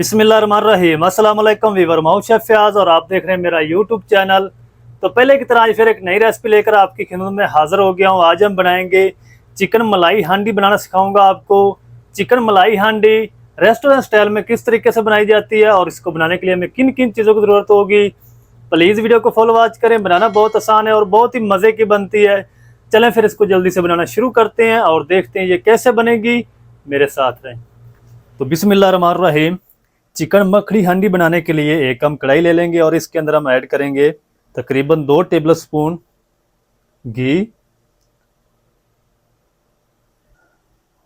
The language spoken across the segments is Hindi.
बिस्मिल्लाहिर्रहमानिर्रहीम। अस्सलाम वालेकुम वीवर, मैं शेफ फयाज और आप देख रहे हैं मेरा यूट्यूब चैनल। तो पहले की तरह आज फिर एक नई रेसिपी लेकर आपकी खिदमत में हाजिर हो गया हूँ। आज हम बनाएंगे चिकन मलाई हांडी बनाना सिखाऊंगा आपको। चिकन मलाई हांडी रेस्टोरेंट स्टाइल में किस तरीके से बनाई जाती है और इसको बनाने के लिए हमें किन किन चीज़ों की ज़रूरत होगी। प्लीज़ वीडियो को फॉलो वॉच करें। बनाना बहुत आसान है और बहुत ही मज़े की बनती है। चलें फिर इसको जल्दी से बनाना शुरू करते हैं और देखते हैं ये कैसे बनेगी। मेरे साथ रहें। तो बिस्मिल्लाहिर्रहमानिर्रहीम। चिकन मखनी हांडी बनाने के लिए एक हम कढ़ाई ले लेंगे और इसके अंदर हम ऐड करेंगे तकरीबन 2 टेबल स्पून घी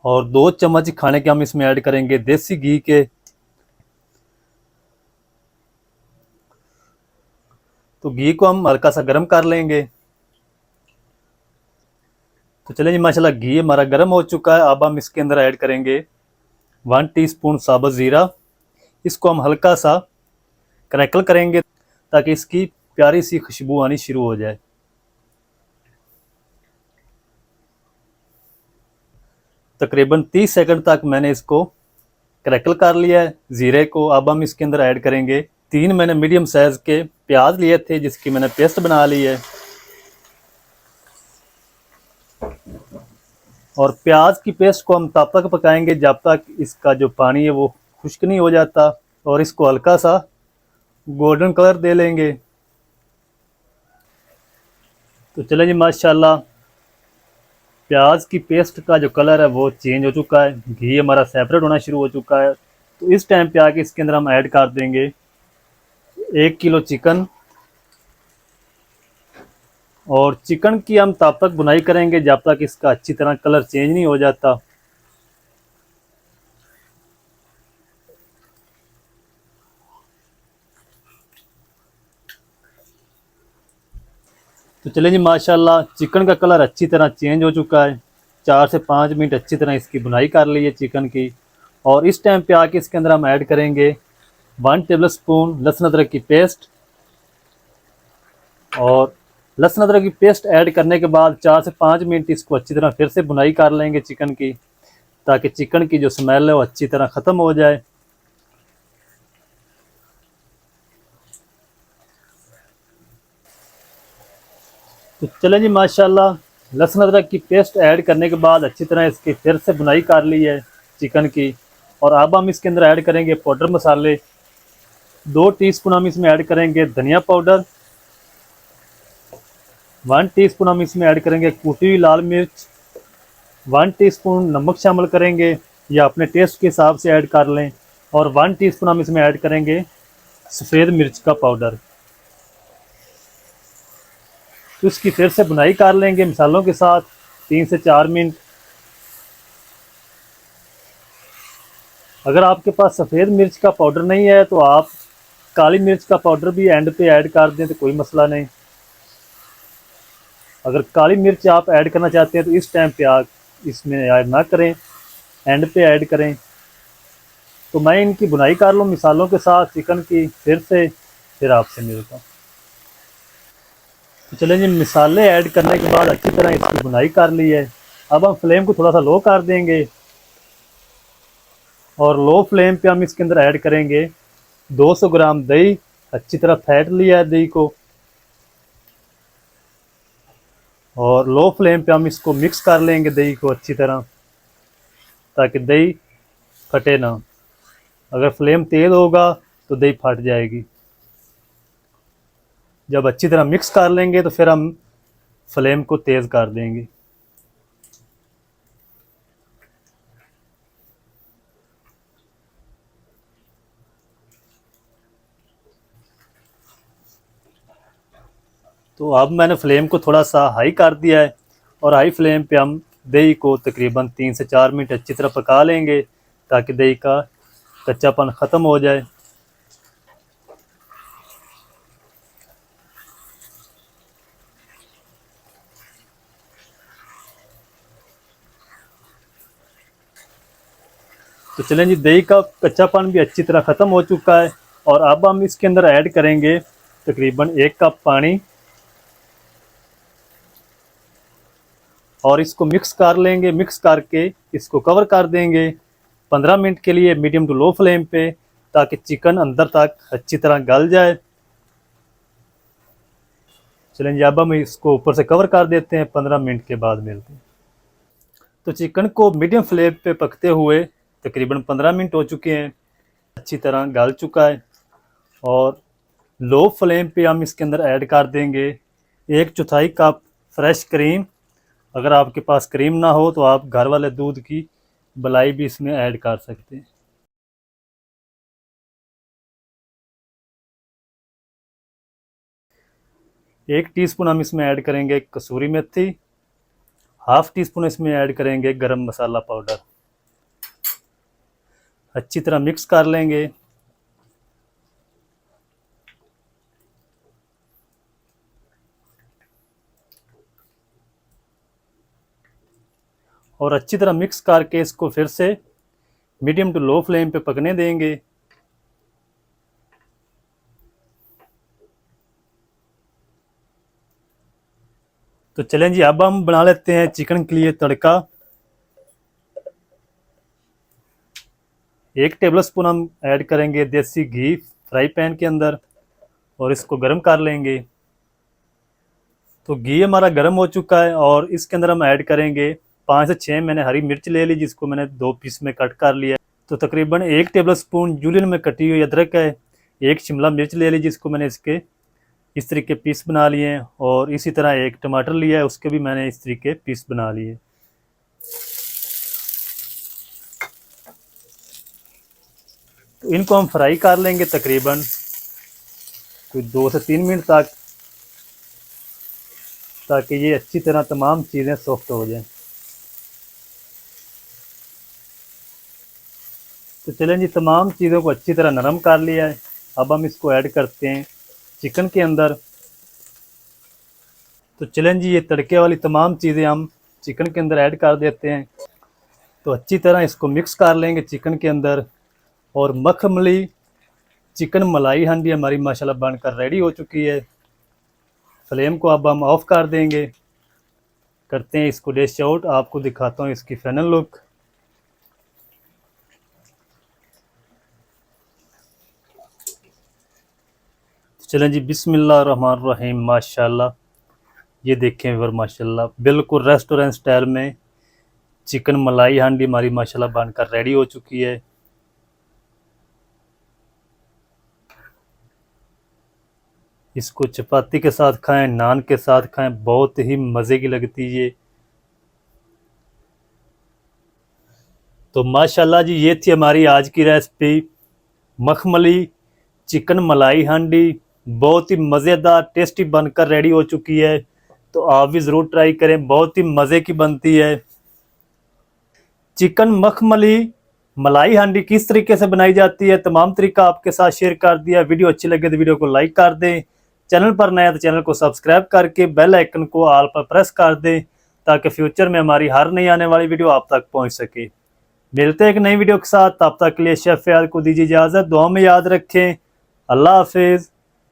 और 2 चम्मच खाने के हम इसमें ऐड करेंगे देसी घी के। तो घी को हम हल्का सा गर्म कर लेंगे। तो चलिए जी, माशाल्लाह घी हमारा गर्म हो चुका है। अब हम इसके अंदर ऐड करेंगे 1 टीस्पून साबुत ज़ीरा। इसको हम हल्का सा क्रैकल करेंगे ताकि इसकी प्यारी सी खुशबू आनी शुरू हो जाए। तकरीबन 30 सेकंड तक मैंने इसको क्रैकल कर लिया है ज़ीरे को। अब हम इसके अंदर ऐड करेंगे 3 मैंने मीडियम साइज़ के प्याज लिए थे जिसकी मैंने पेस्ट बना ली है। और प्याज की पेस्ट को हम तब तक पकाएंगे जब तक इसका जो पानी है वो खुश्क नहीं हो जाता। और इसको हल्का सा गोल्डन कलर दे लेंगे। तो चलें जी, माशाल्लाह प्याज की पेस्ट का जो कलर है वो चेंज हो चुका है। घी हमारा सेपरेट होना शुरू हो चुका है। तो इस टाइम पे आके इसके अंदर हम ऐड कर देंगे 1 किलो चिकन। और चिकन की हम तब तक बुनाई करेंगे जब तक इसका अच्छी तरह कलर चेंज नहीं हो जाता। तो चलिए जी, माशाल्लाह चिकन का कलर अच्छी तरह चेंज हो चुका है। 4 से 5 मिनट अच्छी तरह इसकी बुनाई कर ली है चिकन की। और इस टाइम पे आके इसके अंदर हम ऐड करेंगे 1 टेबल स्पून लहसुन अदरक की पेस्ट। और लहसुन अदरक की पेस्ट ऐड करने के बाद 4 से 5 मिनट इसको अच्छी तरह फिर से बुनाई कर लेंगे चिकन की, ताकि चिकन की जो स्मेल है वो अच्छी तरह ख़त्म हो जाए। तो चलें जी, माशाल्लाह लहसुन अदरक की पेस्ट ऐड करने के बाद अच्छी तरह इसकी फिर से बुनाई कर ली है चिकन की। और अब हम इसके अंदर ऐड करेंगे पाउडर मसाले। 2 टीस्पून हम इसमें ऐड करेंगे धनिया पाउडर। 1 टीस्पून हम इसमें ऐड करेंगे कुटी हुई लाल मिर्च। 1 टीस्पून नमक शामिल करेंगे, या अपने टेस्ट के हिसाब से ऐड कर लें। और 1 टीस्पून हम इसमें ऐड करेंगे सफ़ेद मिर्च का पाउडर। तो इसकी फिर से बुनाई कर लेंगे मसालों के साथ 3 से 4 मिनट। अगर आपके पास सफ़ेद मिर्च का पाउडर नहीं है तो आप काली मिर्च का पाउडर भी एंड पे ऐड कर दें तो कोई मसला नहीं। अगर काली मिर्च आप ऐड करना चाहते हैं तो इस टाइम पे आप इसमें ऐड ना करें, एंड पे ऐड करें। तो मैं इनकी बुनाई कर लूँ मिसालों के साथ चिकन की, फिर आपसे मिलता हूँ। तो चलें जी, मिसालें ऐड करने के बाद अच्छी तरह इसकी बुनाई कर ली है। अब हम फ्लेम को थोड़ा सा लो कर देंगे और लो फ्लेम पे हम इसके अंदर ऐड करेंगे 200 ग्राम दही। अच्छी तरह फेंट लिया है दही को। और लो फ्लेम पे हम इसको मिक्स कर लेंगे दही को अच्छी तरह, ताकि दही फटे ना। अगर फ्लेम तेज़ होगा तो दही फट जाएगी। जब अच्छी तरह मिक्स कर लेंगे तो फिर हम फ्लेम को तेज़ कर देंगे। तो अब मैंने फ्लेम को थोड़ा सा हाई कर दिया है और हाई फ्लेम पे हम दही को तकरीबन 3 से 4 मिनट अच्छी तरह पका लेंगे, ताकि दही का कच्चापन ख़त्म हो जाए। तो चलें जी, दही का कच्चापन भी अच्छी तरह ख़त्म हो चुका है। और अब हम इसके अंदर ऐड करेंगे तकरीबन 1 कप पानी और इसको मिक्स कर लेंगे। मिक्स करके इसको कवर कर देंगे 15 मिनट के लिए मीडियम टू लो फ्लेम पे, ताकि चिकन अंदर तक अच्छी तरह गल जाए। चलें जी, अब हम इसको ऊपर से कवर कर देते हैं, 15 मिनट के बाद मिलते हैं। तो चिकन को मीडियम फ्लेम पे पकते हुए तकरीबन 15 मिनट हो चुके हैं, अच्छी तरह गल चुका है। और लो फ्लेम पे हम इसके अंदर ऐड कर देंगे 1/4 कप फ्रेश क्रीम। अगर आपके पास क्रीम ना हो तो आप घर वाले दूध की मलाई भी इसमें ऐड कर सकते हैं। एक टीस्पून हम इसमें ऐड करेंगे कसूरी मेथी, हाफ टी स्पून इसमें ऐड करेंगे गरम मसाला पाउडर। अच्छी तरह मिक्स कर लेंगे। और अच्छी तरह मिक्स करके इसको फिर से मीडियम टू लो फ्लेम पे पकने देंगे। तो चलें जी, अब हम बना लेते हैं चिकन के लिए तड़का। 1 टेबल स्पून हम ऐड करेंगे देसी घी फ्राई पैन के अंदर और इसको गर्म कर लेंगे। तो घी हमारा गर्म हो चुका है और इसके अंदर हम ऐड करेंगे 5 से 6 मैंने हरी मिर्च ले ली, जिसको मैंने 2 पीस में कट कर लिया। तो तकरीबन 1 टेबल स्पून जूलियन में कटी हुई अदरक है। 1 शिमला मिर्च ले ली, जिसको मैंने इसके इस तरीके पीस बना लिए हैं। और इसी तरह 1 टमाटर लिया है, उसके भी मैंने इस तरीके पीस बना लिए। तो इनको हम फ्राई कर लेंगे तकरीबन कोई 2 से 3 मिनट तक, ताकि ये अच्छी तरह तमाम चीज़ें सॉफ्ट हो जाएं। तो चलें जी, तमाम चीज़ों को अच्छी तरह नरम कर लिया है। अब हम इसको ऐड करते हैं चिकन के अंदर। तो चलें जी, ये तड़के वाली तमाम चीज़ें हम चिकन के अंदर ऐड कर देते हैं। तो अच्छी तरह इसको मिक्स कर लेंगे चिकन के अंदर। और मखमली चिकन मलाई हांडी हमारी माशाल्लाह बनकर रेडी हो चुकी है। फ्लेम को अब हम ऑफ कर देंगे, करते हैं इसको डिश आउट। आपको दिखाता हूँ इसकी फाइनल लुक। चलें जी, बिस्मिल्लाह रहमान रहीम। माशाल्लाह, ये देखें व्यूअर, माशाल्लाह बिल्कुल रेस्टोरेंट स्टाइल में चिकन मलाई हांडी हमारी माशाल्लाह बनकर रेडी हो चुकी है। इसको चपाती के साथ खाएं, नान के साथ खाएं, बहुत ही मज़े की लगती है। तो माशाल्लाह जी, ये थी हमारी आज की रेसिपी, मखमली चिकन मलाई हांडी। बहुत ही मज़ेदार टेस्टी बनकर रेडी हो चुकी है। तो आप भी ज़रूर ट्राई करें, बहुत ही मज़े की बनती है। चिकन मखमली मलाई हांडी किस तरीके से बनाई जाती है, तमाम तरीका आपके साथ शेयर कर दिया। वीडियो अच्छी लगे तो वीडियो को लाइक कर दें। चैनल पर नया तो चैनल को सब्सक्राइब करके बेल आइकन को ऑल पर प्रेस कर दें, ताकि फ्यूचर में हमारी हर नई आने वाली वीडियो आप तक पहुंच सके। मिलते हैं एक नई वीडियो के साथ, तब तक के लिए शेफ फयाद को दीजिए इजाज़त। दुआ में याद रखें। अल्लाह हाफिज़।